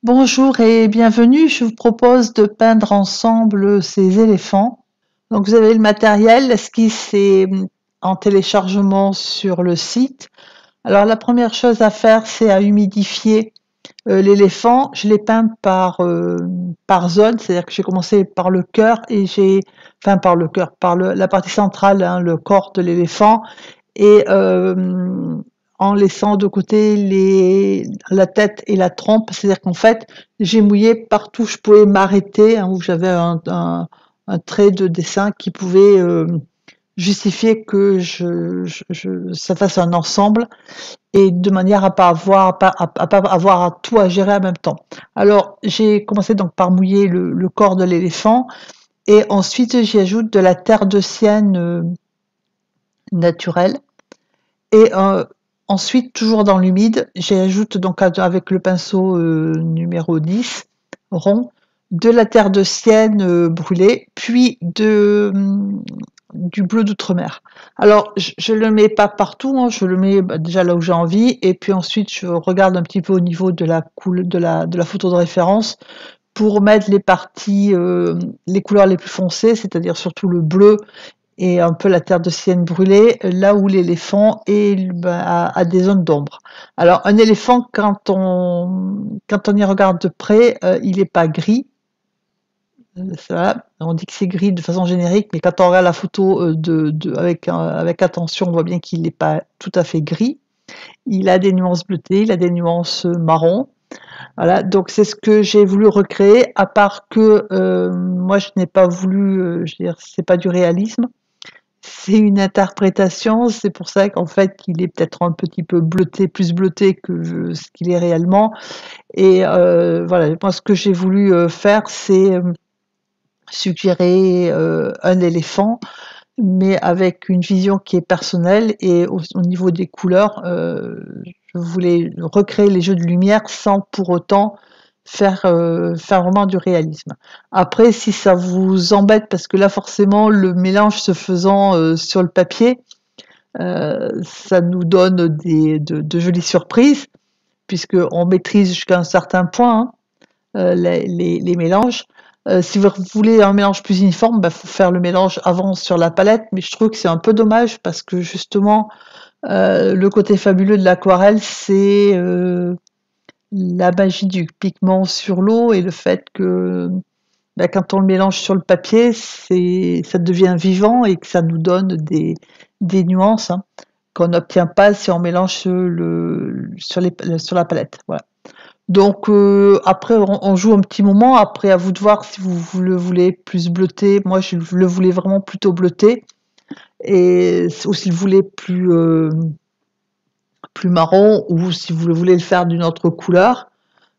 Bonjour et bienvenue, je vous propose de peindre ensemble ces éléphants. Donc vous avez le matériel, l'esquisse est en téléchargement sur le site. Alors la première chose à faire, c'est à humidifier l'éléphant. Je l'ai peint par zone, c'est-à-dire que j'ai commencé par le cœur et enfin par le cœur, la partie centrale, hein, le corps de l'éléphant, et en laissant de côté la tête et la trompe, c'est-à-dire qu'en fait, j'ai mouillé partout où je pouvais m'arrêter, hein, où j'avais un trait de dessin qui pouvait justifier que ça fasse un ensemble, et de manière à pas avoir à tout à gérer en même temps. Alors, j'ai commencé donc par mouiller le corps de l'éléphant, et ensuite j'y ajoute de la terre de sienne naturelle. Et ensuite, toujours dans l'humide, j'ajoute donc avec le pinceau numéro 10, rond, de la terre de sienne brûlée, puis du bleu d'outre-mer. Alors, je le mets pas partout, hein, je le mets déjà là où j'ai envie, et puis ensuite, je regarde un petit peu au niveau de la photo de référence pour mettre les parties, les couleurs les plus foncées, c'est-à-dire surtout le bleu et un peu la terre de sienne brûlée, là où l'éléphant a des zones d'ombre. Alors un éléphant, quand on y regarde de près, il n'est pas gris. Voilà. On dit que c'est gris de façon générique, mais quand on regarde la photo avec attention, on voit bien qu'il n'est pas tout à fait gris. Il a des nuances bleutées, il a des nuances marron. Voilà, donc c'est ce que j'ai voulu recréer, à part que moi je n'ai pas voulu, je veux dire, c'est pas du réalisme. C'est une interprétation, c'est pour ça qu'en fait, il est peut-être un petit peu bleuté, plus bleuté que ce qu'il est réellement. Et voilà, moi, ce que j'ai voulu faire, c'est suggérer un éléphant, mais avec une vision qui est personnelle. Et au niveau des couleurs, je voulais recréer les jeux de lumière sans pour autant faire vraiment du réalisme. Après, si ça vous embête, parce que là forcément le mélange se faisant sur le papier, ça nous donne de jolies surprises, puisqu'on maîtrise jusqu'à un certain point, hein, les mélanges. Si vous voulez un mélange plus uniforme, il faut faire le mélange avant sur la palette, mais je trouve que c'est un peu dommage parce que justement, le côté fabuleux de l'aquarelle, c'est la magie du pigment sur l'eau et le fait que quand on le mélange sur le papier, ça devient vivant et que ça nous donne des nuances, hein, qu'on n'obtient pas si on mélange sur la palette. Voilà. Donc après, on joue un petit moment. Après, à vous de voir si vous le voulez plus bleuté. Moi, je le voulais vraiment plutôt bleuté. Ou si vous le voulez plus marron, ou si vous voulez le faire d'une autre couleur.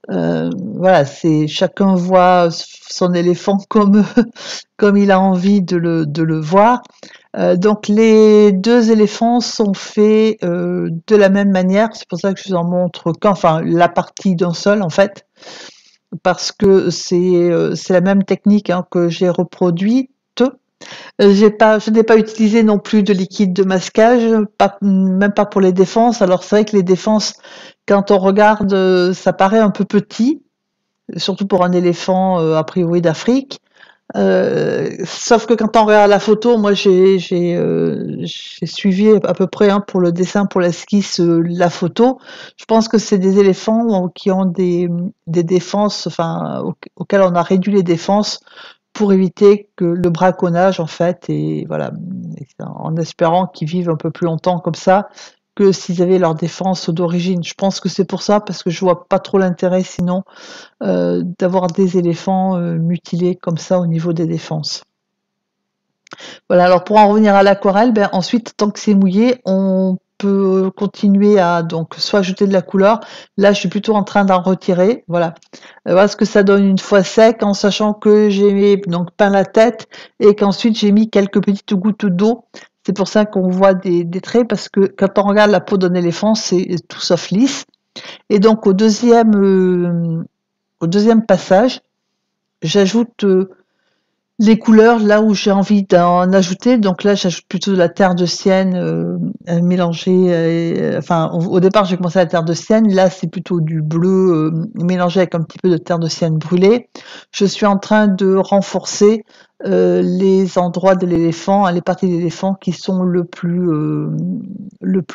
Voilà, c'est chacun voit son éléphant comme il a envie de le voir. Donc les deux éléphants sont faits de la même manière. C'est pour ça que je vous en montre enfin la partie d'un seul en fait, parce que c'est la même technique, hein, que j'ai reproduite. Je n'ai pas utilisé non plus de liquide de masquage, même pas pour les défenses. Alors c'est vrai que les défenses, quand on regarde, ça paraît un peu petit, surtout pour un éléphant a priori d'Afrique. Sauf que quand on regarde la photo, moi j'ai suivi à peu près, hein, pour le dessin, pour l'esquisse, la photo. Je pense que c'est des éléphants qui ont des défenses, enfin auxquelles on a réduit les défenses pour éviter que le braconnage en fait, et voilà, en espérant qu'ils vivent un peu plus longtemps comme ça que s'ils avaient leur défense d'origine. Je pense que c'est pour ça, parce que je vois pas trop l'intérêt sinon d'avoir des éléphants mutilés comme ça au niveau des défenses. Voilà, alors pour en revenir à l'aquarelle, ensuite, tant que c'est mouillé, on peut continuer à donc soit ajouter de la couleur. Là, je suis plutôt en train d'en retirer. Voilà. Voilà ce que ça donne une fois sec, en sachant que j'ai donc peint la tête et qu'ensuite j'ai mis quelques petites gouttes d'eau. C'est pour ça qu'on voit des traits, parce que quand on regarde la peau d'un éléphant, c'est tout sauf lisse. Et donc au deuxième passage, j'ajoute les couleurs, là où j'ai envie d'en ajouter, donc là j'ajoute plutôt de la terre de sienne mélangée, enfin au départ j'ai commencé à la terre de sienne, là c'est plutôt du bleu mélangé avec un petit peu de terre de sienne brûlée. Je suis en train de renforcer les endroits de l'éléphant, hein, les parties de l'éléphant qui sont le plus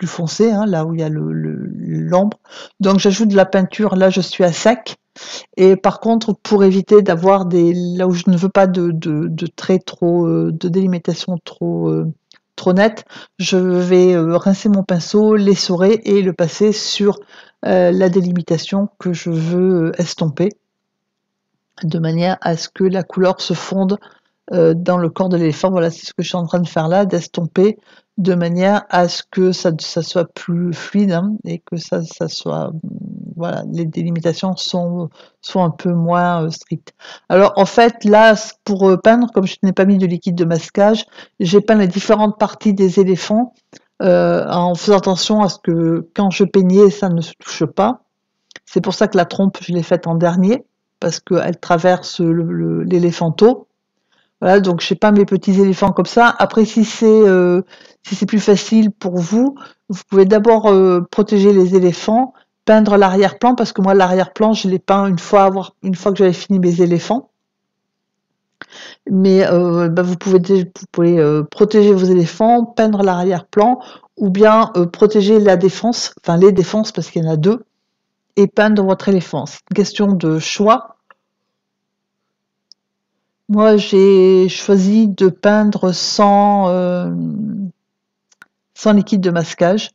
foncé, hein, là où il y a l'ombre. Donc j'ajoute de la peinture, là je suis à sec. Et par contre, pour éviter d'avoir là où je ne veux pas de traits trop, de délimitation trop nette, je vais rincer mon pinceau, l'essorer et le passer sur la délimitation que je veux estomper, de manière à ce que la couleur se fonde dans le corps de l'éléphant. Voilà, c'est ce que je suis en train de faire là, d'estomper de manière à ce que ça soit plus fluide, hein, et que ça soit, voilà, les délimitations sont un peu moins strictes. Alors en fait, là, pour peindre, comme je n'ai pas mis de liquide de masquage, j'ai peint les différentes parties des éléphants en faisant attention à ce que quand je peignais, ça ne se touche pas. C'est pour ça que la trompe, je l'ai faite en dernier, parce qu'elle traverse l'éléphanteau. Voilà, donc je sais pas mes petits éléphants comme ça. Après, si c'est plus facile pour vous, vous pouvez d'abord protéger les éléphants, peindre l'arrière-plan, parce que moi l'arrière-plan je l'ai peint une fois que j'avais fini mes éléphants. Mais bah, vous pouvez protéger vos éléphants, peindre l'arrière-plan, ou bien protéger la défense, enfin les défenses parce qu'il y en a deux, et peindre votre éléphant. C'est une question de choix. Moi, j'ai choisi de peindre sans liquide de masquage.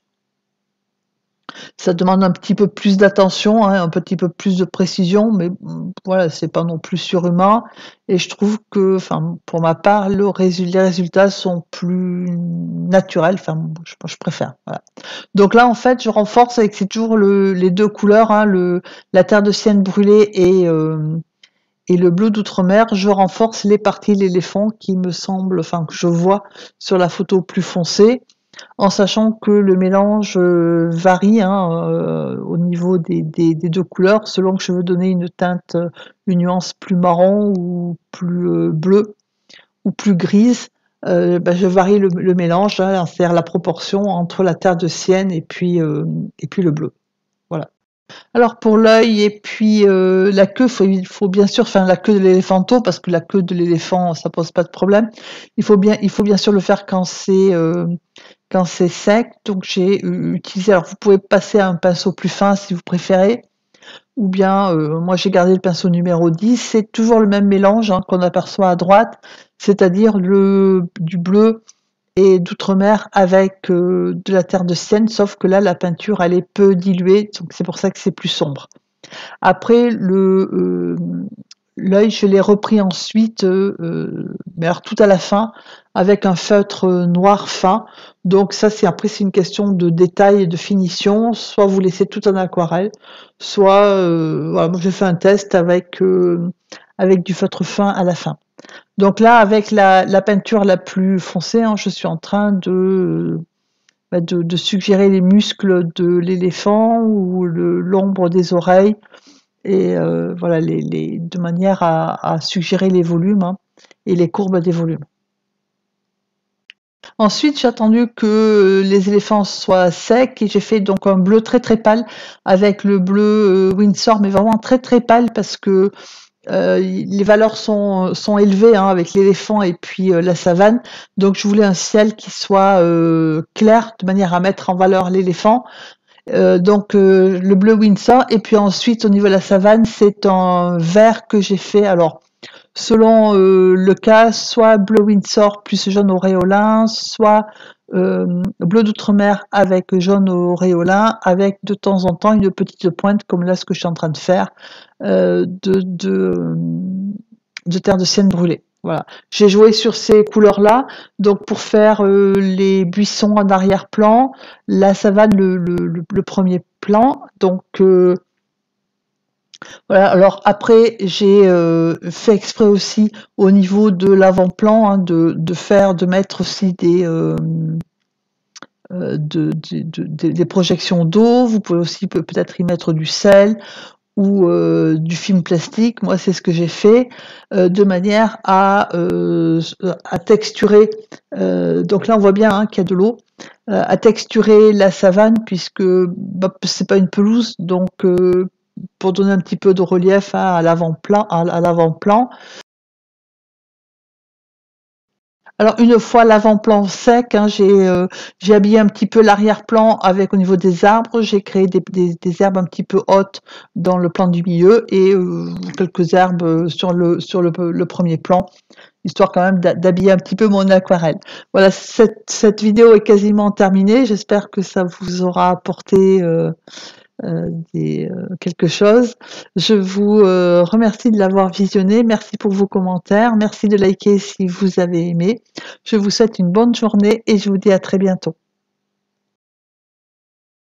Ça demande un petit peu plus d'attention, hein, un petit peu plus de précision, mais voilà, c'est pas non plus surhumain. Et je trouve que, enfin, pour ma part, les résultats sont plus naturels. Enfin, je préfère. Voilà. Donc là, en fait, je renforce avec c'est toujours les deux couleurs, hein, la terre de sienne brûlée et le bleu d'outre-mer, je renforce les parties de l'éléphant qui me semblent, enfin que je vois sur la photo plus foncée, en sachant que le mélange varie, hein, au niveau des deux couleurs, selon que je veux donner une teinte, une nuance plus marron ou plus bleue ou plus grise. Bah, je varie le mélange, hein, c'est-à-dire la proportion entre la terre de sienne et puis le bleu. Voilà. Alors pour l'œil et puis la queue, il faut bien sûr, enfin la queue de l'éléphanteau, parce que la queue de l'éléphant, ça pose pas de problème. Il faut bien sûr le faire quand c'est sec. Donc j'ai utilisé, alors vous pouvez passer à un pinceau plus fin si vous préférez, ou bien moi j'ai gardé le pinceau numéro 10. C'est toujours le même mélange, hein, qu'on aperçoit à droite, c'est-à-dire du bleu et d'outre-mer avec de la terre de sienne, sauf que là la peinture elle est peu diluée, donc c'est pour ça que c'est plus sombre. Après l'œil, je l'ai repris ensuite, mais alors tout à la fin, avec un feutre noir fin. Donc ça, c'est une question de détail et de finition. Soit vous laissez tout en aquarelle, soit voilà, moi j'ai fait un test avec du feutre fin à la fin. Donc là, avec la peinture la plus foncée, hein, je suis en train de suggérer les muscles de l'éléphant ou l'ombre des oreilles, et voilà, de manière à suggérer les volumes, hein, et les courbes des volumes. Ensuite, j'ai attendu que les éléphants soient secs et j'ai fait donc un bleu très très pâle avec le bleu Windsor, mais vraiment très très pâle parce que les valeurs sont élevées, hein, avec l'éléphant et puis la savane. Donc je voulais un ciel qui soit clair de manière à mettre en valeur l'éléphant. Donc le bleu Windsor, et puis ensuite au niveau de la savane, c'est un vert que j'ai fait. Alors selon le cas, soit bleu Windsor plus jaune auréolin, soit bleu d'outre-mer avec jaune auréolin, avec de temps en temps une petite pointe, comme là ce que je suis en train de faire, de terre de sienne brûlée. Voilà. J'ai joué sur ces couleurs-là, donc pour faire les buissons en arrière-plan, la savane le premier plan. Donc voilà. Alors après, j'ai fait exprès aussi au niveau de l'avant-plan, hein, de mettre aussi des projections d'eau. Vous pouvez aussi peut-être y mettre du sel, ou du film plastique. Moi, c'est ce que j'ai fait, de manière à texturer. Donc là, on voit bien hein, qu'il y a de l'eau, à texturer la savane, puisque bah, c'est pas une pelouse, donc pour donner un petit peu de relief hein, à l'avant-plan, à l'avant-plan. Alors une fois l'avant-plan sec, hein, j'ai habillé un petit peu l'arrière-plan avec au niveau des arbres. J'ai créé des herbes un petit peu hautes dans le plan du milieu et quelques herbes sur le premier plan, histoire quand même d'habiller un petit peu mon aquarelle. Voilà, cette vidéo est quasiment terminée. J'espère que ça vous aura apporté quelque chose. Je vous remercie de l'avoir visionné. Merci pour vos commentaires. Merci de liker si vous avez aimé. Je vous souhaite une bonne journée et je vous dis à très bientôt.